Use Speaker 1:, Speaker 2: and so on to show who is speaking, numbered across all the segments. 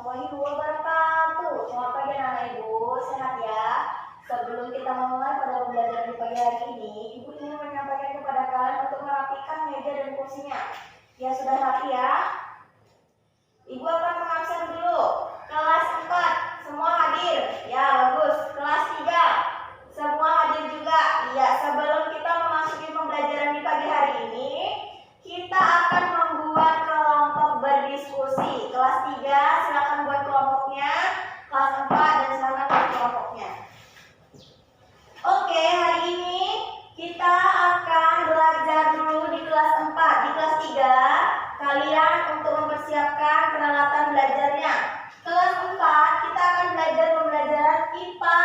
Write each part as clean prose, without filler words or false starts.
Speaker 1: warahmatullahi wabarakatuh. Selamat pagi anak-anak Ibu, sehat ya? Sebelum kita memulai pada pembelajaran di pagi hari ini, Ibu ingin menyampaikan kepada kalian untuk merapikan meja dan kursinya. Ya sudah rapi ya? Ibu akan mengabsen dulu. Kelas 4, semua hadir? Ya, bagus. Kelas 3, semua hadir juga? Iya, sebelum kita memasuki pembelajaran di pagi hari ini, kita akan membuat kelompok berdiskusi. Kelas 3, silakan buat kelompoknya. Kelas 4 dan silakan buat kelompoknya. Oke, hari ini kita akan belajar dulu di kelas 4. Di kelas 3, kalian untuk mempersiapkan peralatan belajarnya. Kelas 4, kita akan belajar pembelajaran IPA,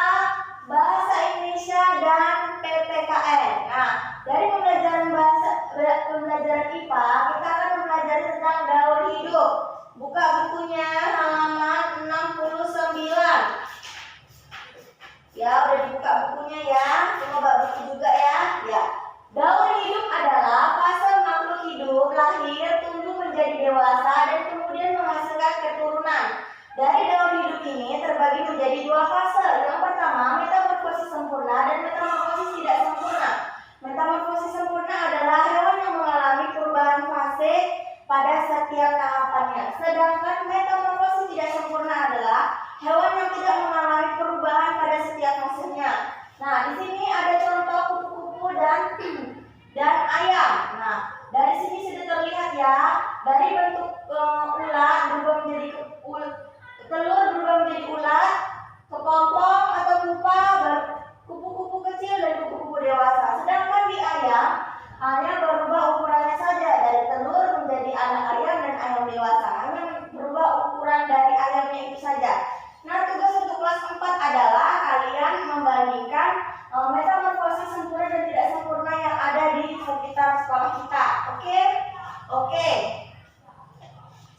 Speaker 1: Bahasa Indonesia, dan PPKN. Nah, dari pembelajaran IPA, kita akan belajar tentang gaul hidup. Buka bukunya halaman 69. Ya, udah dibuka bukunya ya. Semua bawa buku juga ya. Ya. Gaul hidup adalah fase makhluk hidup lahir, tumbuh menjadi dewasa, dan kemudian menghasilkan keturunan. Dari gaul hidup ini terbagi menjadi dua fase. Yang pertama, metamorfosis sempurna dan metamorfosis tidak sempurna. Metamorfosis sempurna adalah hewan yang mengalami perubahan fase pada setiap tahapannya. Sedangkan metamorfosis tidak sempurna adalah hewan yang tidak mengalami perubahan pada setiap fasenya. Nah, di sini ada contoh kupu-kupu dan ayam. Nah, dari sini sudah terlihat ya, dari bentuk ulat berubah menjadi telur berubah menjadi ulat, kepompong atau pupa, kupu-kupu kecil dan kupu-kupu dewasa. Sedangkan di ayam hanya berubah ukurannya saja, dari telur menjadi anak ayam dan ayam dewasa. Hanya berubah ukuran dari ayamnya itu saja. Nah, tugas untuk kelas 4 adalah kalian membandingkan metamorfosis sempurna dan tidak sempurna yang ada di sekitar sekolah kita. Oke.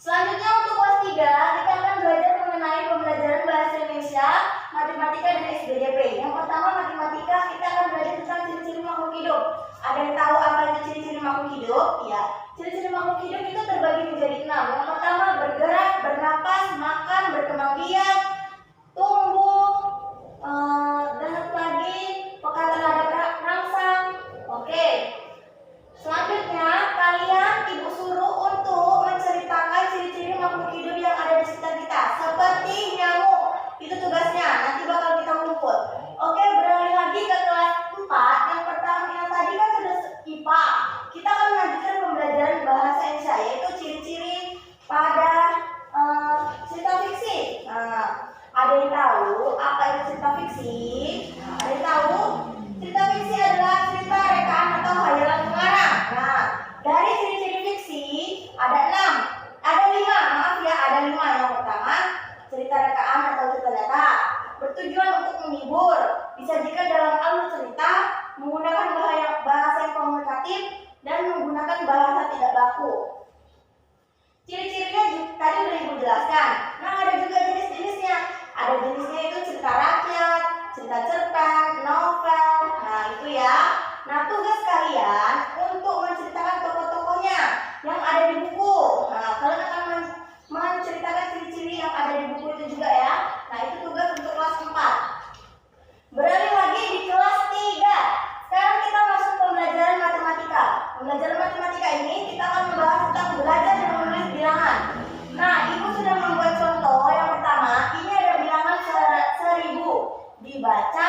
Speaker 1: Selanjutnya untuk kelas 3, kita akan belajar mengenai pembelajaran bahasa Indonesia, matematika, dan SBDP. Yang pertama, matematika, kita akan belajar tentang ciri-ciri makhluk hidup. Ada yang tahu apa itu ciri-ciri makhluk hidup? Ya, ciri-ciri makhluk hidup itu terbagi menjadi 6. Yang pertama, bergerak, bernapas, makan, berkembang biak, tumbuh, dan satu lagi peka terhadap rangsang. Oke. Selanjutnya, kalian Ibu suruh untuk menceritakan ciri-ciri makhluk hidup yang ada di sekitar kita, seperti nyamuk. Itu tugasnya, nanti bakal kita kumpul. Oke, beralih lagi ke kelas 4. Yang pertama, yang tadi kan sudah IPA. Kita akan melanjutkan pembelajaran bahasa Indonesia, yaitu ciri-ciri pada cerita fiksi. Nah, ada yang tahu apa itu cerita fiksi? Ada yang tahu? Cerita fiksi adalah cerita rekaan atau hayalan pengarang. Nah, dari ciri-ciri fiksi ada 5. Ada 5. Yang pertama, cerita rekaan atau cerita nyata. Bertujuan untuk menghibur, disajikan dalam alur cerita, menggunakan bahasa yang komunikatif, dan menggunakan bahasa tidak baku. Ciri-cirinya tadi sudah Ibu jelaskan. Nah, ada juga jenis-jenisnya. Ada jenisnya itu cerita rakyat, cerita cerpen, novel. Nah, itu ya. Nah, tugas kalian untuk menceritakan tokoh-tokohnya yang ada di buku. Nah, kalian akan menceritakan ciri-ciri yang ada di buku itu juga ya. Nah, itu tugas untuk kelas 4. Beralih lagi di kelas 3. Sekarang kita masuk pembelajaran matematika. Pembelajaran matematika ini kita akan membahas tentang belajar dan menulis bilangan. Nah, Ibu sudah membuat contoh. Yang pertama, ini ada bilangan 1000. Dibaca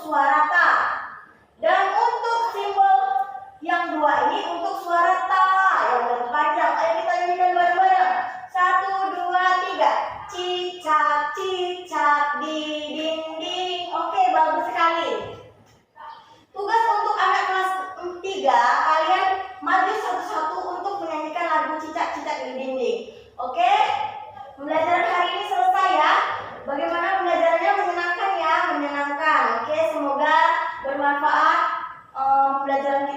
Speaker 1: suara ta. Dan untuk simbol yang dua ini untuk suara ta yang lebih panjang. Ayo kita nyanyikan bareng-bareng. 1, 2, 3. Cicak di dinding. Oke, bagus sekali. Tugas untuk anak kelas 3, kalian maju satu-satu untuk menyanyikan lagu cicak-cicak di dinding. Oke? Pembelajaran hari ini selesai ya. Bagaimana pembelajarannya? Menyenangkan ya? Menyenangkan. Oke, semoga bermanfaat pembelajaran kita.